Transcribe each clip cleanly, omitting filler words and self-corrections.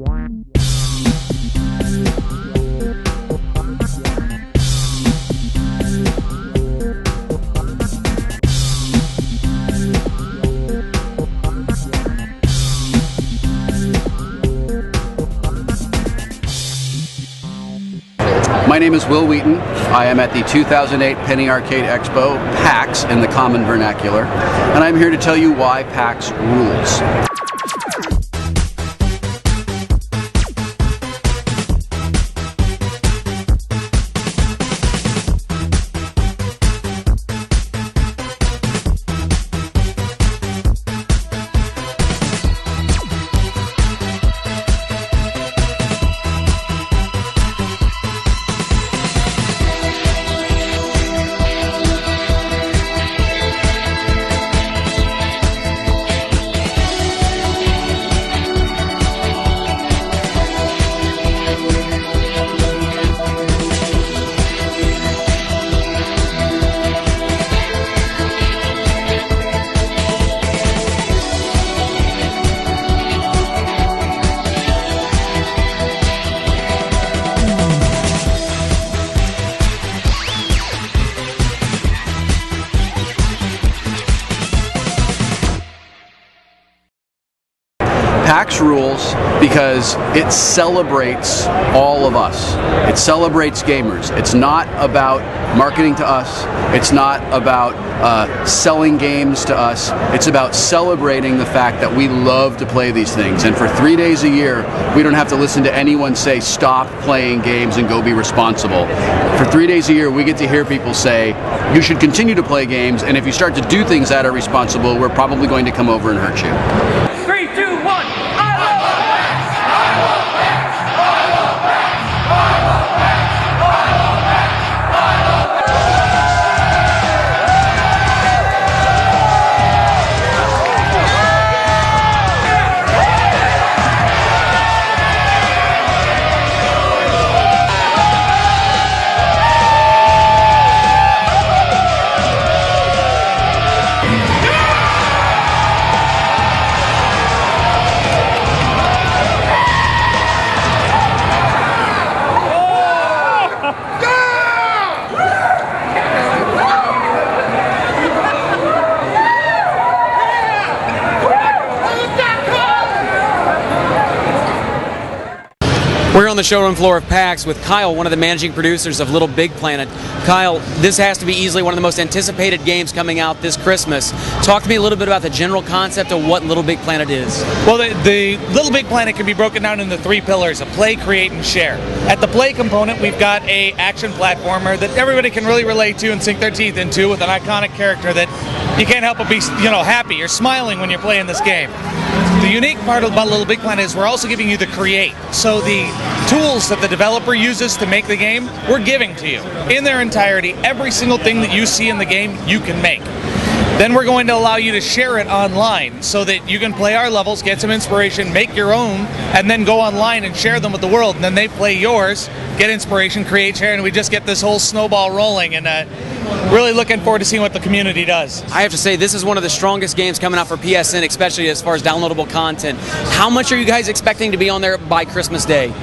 My name is Will Wheaton. I am at the 2008 Penny Arcade Expo, PAX in the common vernacular, and I'm here to tell you why PAX rules. PAX rules because it celebrates all of us. It celebrates gamers. It's not about marketing to us. It's not about selling games to us. It's about celebrating the fact that we love to play these things. And for 3 days a year, we don't have to listen to anyone say, stop playing games and go be responsible. For 3 days a year, we get to hear people say, you should continue to play games, and if you start to do things that are responsible, we're probably going to come over and hurt you. 3, 2, 1. We're on the showroom floor of PAX with Kyle, one of the managing producers of Little Big Planet. Kyle, this has to be easily one of the most anticipated games coming out this Christmas. Talk to me a little bit about the general concept of what Little Big Planet is. Well, the Little Big Planet can be broken down into 3 pillars: of play, create, and share. At the play component, we've got a action platformer that everybody can really relate to and sink their teeth into, with an iconic character that you can't help but be, happy or smiling when you're playing this game. The unique part about Little Big Planet is we're also giving you the create. So the tools that the developer uses to make the game, we're giving to you in their entirety. Every single thing that you see in the game, you can make. Then we're going to allow you to share it online so that you can play our levels, get some inspiration, make your own, and then go online and share them with the world. And then they play yours, get inspiration, create, share, and we just get this whole snowball rolling. And really looking forward to seeing what the community does. I have to say, this is one of the strongest games coming out for PSN, especially as far as downloadable content. How much are you guys expecting to be on there by Christmas Day?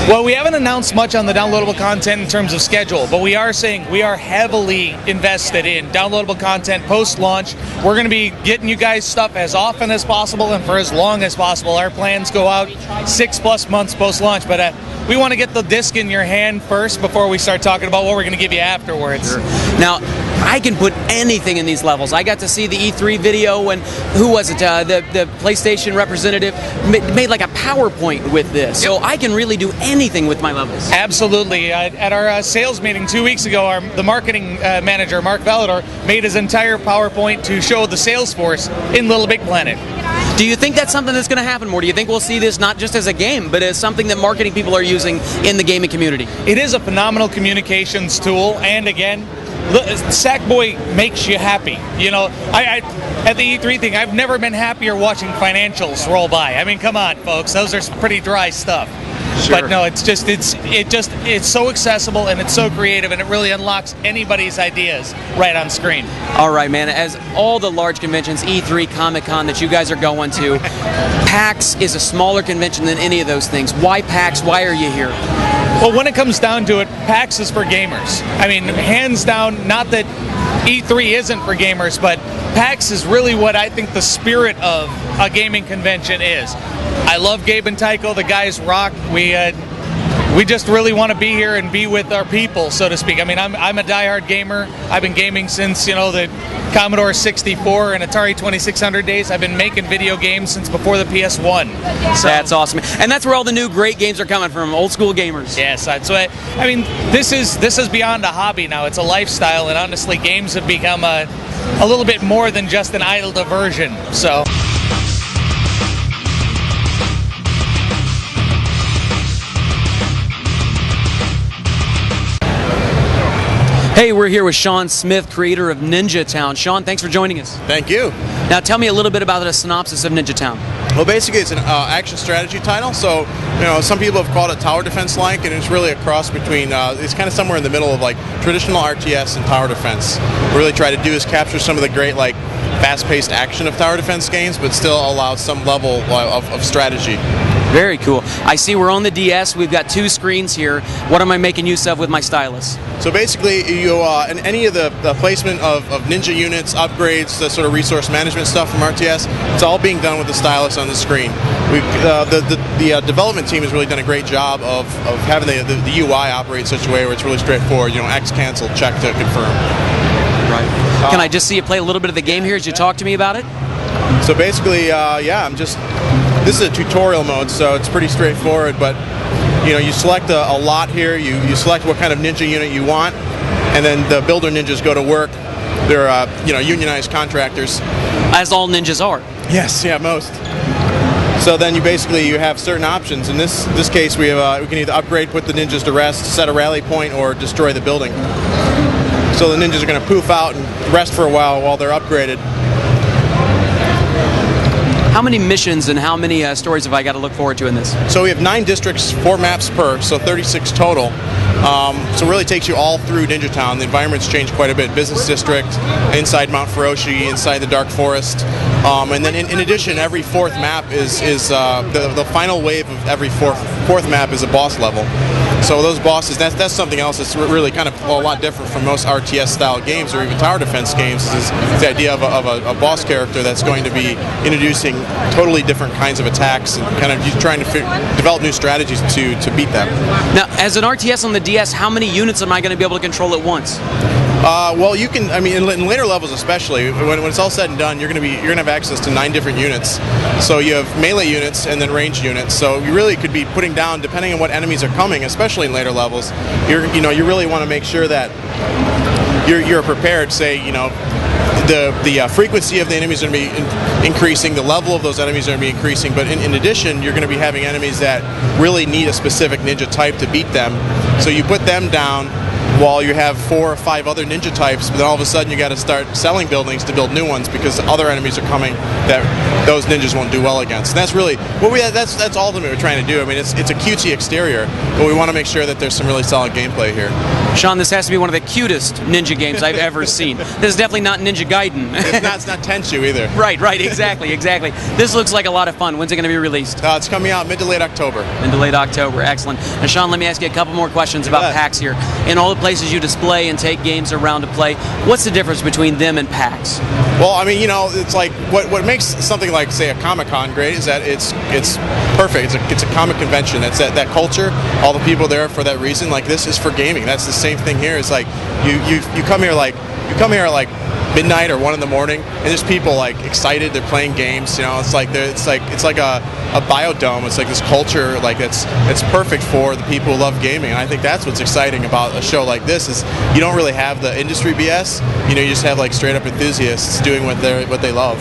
Well, we haven't announced much on the downloadable content in terms of schedule, but we are saying we are heavily invested in downloadable content post-launch. We're going to be getting you guys stuff as often as possible and for as long as possible. Our plans go out 6+ months post-launch, but we want to get the disc in your hand first before we start talking about what we're going to give you afterwards. Sure. Now, I can put anything in these levels. I got to see the E3 video, and who was it? The PlayStation representative made like a PowerPoint with this. So I can really do anything with my levels. Absolutely. At our sales meeting 2 weeks ago, the marketing manager, Mark Valador, made his entire PowerPoint to show the sales force in Little Big Planet. Do you think that's something that's going to happen more? Do you think we'll see this not just as a game, but as something that marketing people are using in the gaming community? It is a phenomenal communications tool, and again, Sackboy makes you happy. You know, I at the E3 thing, I've never been happier watching financials roll by. I mean, come on, folks, those are pretty dry stuff. Sure. But no, it's so accessible and it's so creative, and it really unlocks anybody's ideas right on screen. All right, man. As all the large conventions, E3, Comic-Con that you guys are going to, PAX is a smaller convention than any of those things. Why PAX? Why are you here? Well, when it comes down to it, PAX is for gamers. I mean, hands down, not that E3 isn't for gamers, but PAX is really what I think the spirit of a gaming convention is. I love Gabe and Tycho. The guys rock. We just really want to be here and be with our people, so to speak. I mean, I'm a diehard gamer. I've been gaming since, you know, the Commodore 64 and Atari 2600 days. I've been making video games since before the PS1. So, That's awesome. And that's where all the new great games are coming from, old school gamers. yes, that's what I mean. This is beyond a hobby now. It's a lifestyle, and honestly, games have become a little bit more than just an idle diversion. So. Hey, we're here with Sean Smith, creator of Ninja Town. Sean, thanks for joining us. Thank you. Now tell me a little bit about the synopsis of Ninja Town. Well, basically, it's an action strategy title. So, you know, some people have called it tower defense-like, and it's really a cross between. It's kind of somewhere in the middle of like traditional RTS and tower defense. What we really try to do is capture some of the great like fast-paced action of tower defense games, but still allow some level of strategy. Very cool. I see we're on the DS. We've got two screens here. What am I making use of with my stylus? So basically, you in any of the placement of ninja units, upgrades, the sort of resource management stuff from RTS, it's all being done with the stylus on the screen. The development team has really done a great job of having the UI operate in such a way where it's really straightforward. You know, X cancel, check to confirm. Right. Can I just see you play a little bit of the game here as you talk to me about it? So basically, this is a tutorial mode, so it's pretty straightforward, but you know, you select a lot here, you select what kind of ninja unit you want, and then the builder ninjas go to work. They're unionized contractors. As all ninjas are. Yes, yeah, most. So then you have certain options. In this case, we can either upgrade, put the ninjas to rest, set a rally point, or destroy the building. So the ninjas are going to poof out and rest for a while they're upgraded. How many missions and how many stories have I got to look forward to in this? So we have 9 districts, 4 maps per, so 36 total. So it really takes you all through Ninja Town. The environments change quite a bit. Business District, inside Mount Furoshi, inside the Dark Forest. And then in addition, every 4th map is the final wave of every fourth map is a boss level. So those bosses, that's something else that's really kind of a lot different from most RTS-style games or even tower defense games, is the idea of a boss character that's going to be introducing totally different kinds of attacks and kind of trying to develop new strategies to beat them. Now, as an RTS on the DS, how many units am I going to be able to control at once? Well, you can. I mean, in later levels, especially when it's all said and done, you're going to have access to 9 different units. So you have melee units and then ranged units. So you really could be putting down, depending on what enemies are coming, especially in later levels. You really want to make sure that you're prepared. Say, the frequency of the enemies are going to be increasing, the level of those enemies are going to be increasing, but in addition, you're going to be having enemies that really need a specific ninja type to beat them. So you put them down while you have 4 or 5 other ninja types, but then all of a sudden you got to start selling buildings to build new ones because other enemies are coming that those ninjas won't do well against. And that's really that's ultimately what we're trying to do. I mean, it's a cutesy exterior, but we want to make sure that there's some really solid gameplay here. Sean, this has to be one of the cutest ninja games I've ever seen. This is definitely not Ninja Gaiden. It's not Tenchu either. Right, exactly. This looks like a lot of fun. When's it going to be released? It's coming out mid to late October. Mid to late October, excellent. Now, Sean, let me ask you a couple more questions about PAX here. In all the places you display and take games around to play, what's the difference between them and PAX? Well, I mean, it's like what makes something like, say, a Comic-Con great is that it's perfect. It's a comic convention. It's that culture. All the people there for that reason. Like, this is for gaming. That's the same thing here. It's like you come here like midnight or 1 in the morning, and there's people like excited. They're playing games. It's like a biodome. It's like this culture like it's perfect for the people who love gaming. And I think that's what's exciting about a show like this is you don't really have the industry BS. You just have like straight up enthusiasts doing what they love.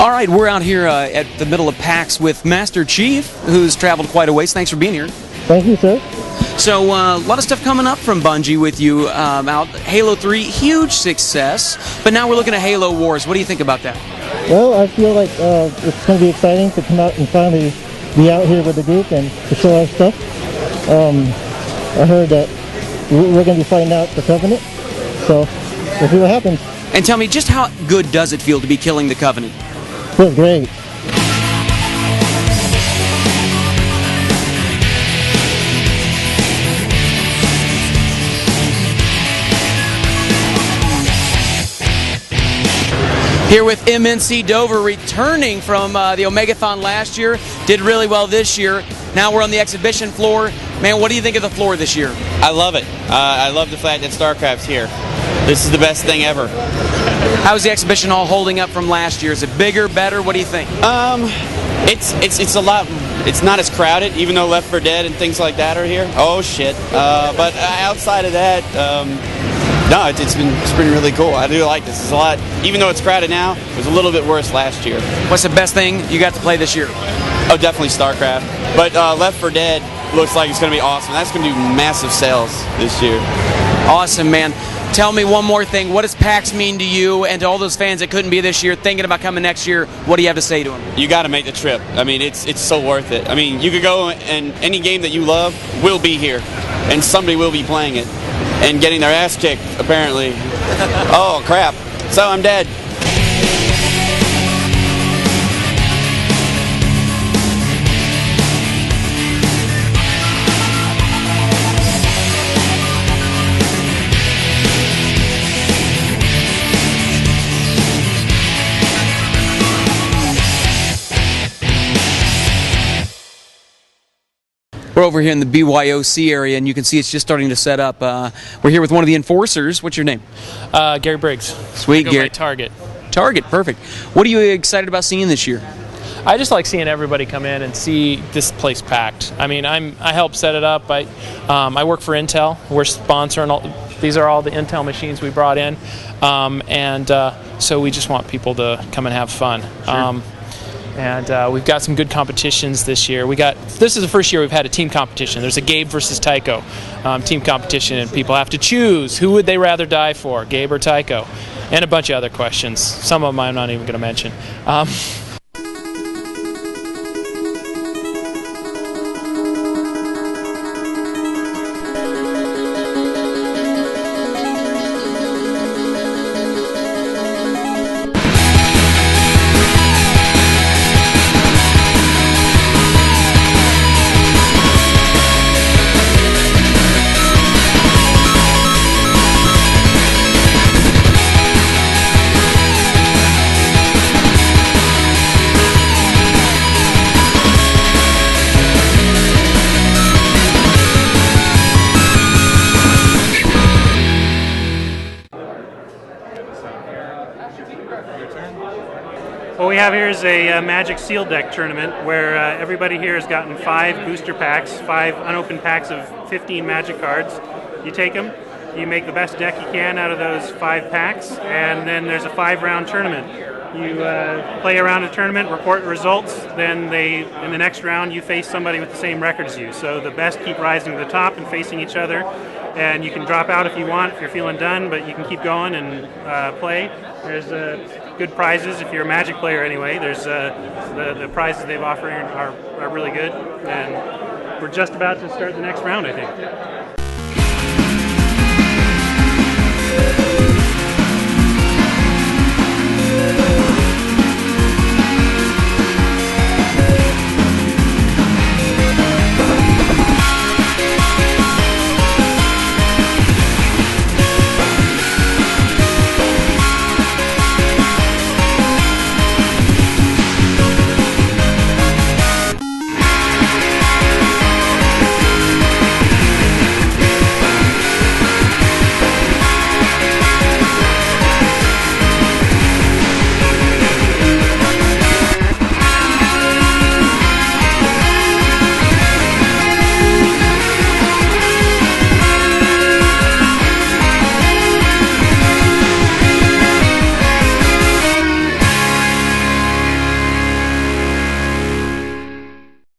All right, we're out here at the middle of PAX with Master Chief, who's traveled quite a ways. Thanks for being here. Thank you, sir. So, a lot of stuff coming up from Bungie with you out. Halo 3, huge success, but now we're looking at Halo Wars. What do you think about that? Well, I feel like it's going to be exciting to come out and finally be out here with the group and to show our stuff. I heard that we're going to be fighting out the Covenant, so we'll see what happens. And tell me, just how good does it feel to be killing the Covenant? Feels great. Here with MNC Dover, returning from the Omegathon last year, did really well this year. Now we're on the exhibition floor. Man, what do you think of the floor this year? I love it. I love the fact that StarCraft's here. This is the best thing ever. How's the exhibition hall holding up from last year? Is it bigger, better? What do you think? It's a lot. It's not as crowded, even though Left 4 Dead and things like that are here. Oh shit! But outside of that, no, it's been really cool. I do like this. It's a lot. Even though it's crowded now, it was a little bit worse last year. What's the best thing you got to play this year? Oh, definitely StarCraft. But Left 4 Dead looks like it's going to be awesome. That's going to do massive sales this year. Awesome, man. Tell me one more thing. What does PAX mean to you and to all those fans that couldn't be this year, thinking about coming next year? What do you have to say to them? You got to make the trip. I mean, it's so worth it. I mean, you could go and any game that you love will be here, and somebody will be playing it and getting their ass kicked, apparently. Oh, crap. So I'm dead. We're over here in the BYOC area, and you can see it's just starting to set up. We're here with one of the enforcers. What's your name? Gary Briggs. Sweet, Gary. Target. Target, perfect. What are you excited about seeing this year? I just like seeing everybody come in and see this place packed. I mean, I help set it up. I work for Intel. We're sponsoring these are all the Intel machines we brought in, so we just want people to come and have fun. Sure. And we've got some good competitions this year. This is the first year we've had a team competition. There's a Gabe versus Tycho team competition, and people have to choose who would they rather die for, Gabe or Tycho, and a bunch of other questions. Some of them I'm not even going to mention. What we have here is a Magic Seal Deck tournament where everybody here has gotten 5 booster packs, 5 unopened packs of 15 Magic cards. You take them, you make the best deck you can out of those 5 packs, and then there's a 5-round tournament. You play around a tournament, report results, then in the next round you face somebody with the same record as you. So the best keep rising to the top and facing each other, and you can drop out if you want, if you're feeling done, but you can keep going and play. There's good prizes if you're a Magic player anyway. There's the prizes they've offering are really good, and we're just about to start the next round, I think.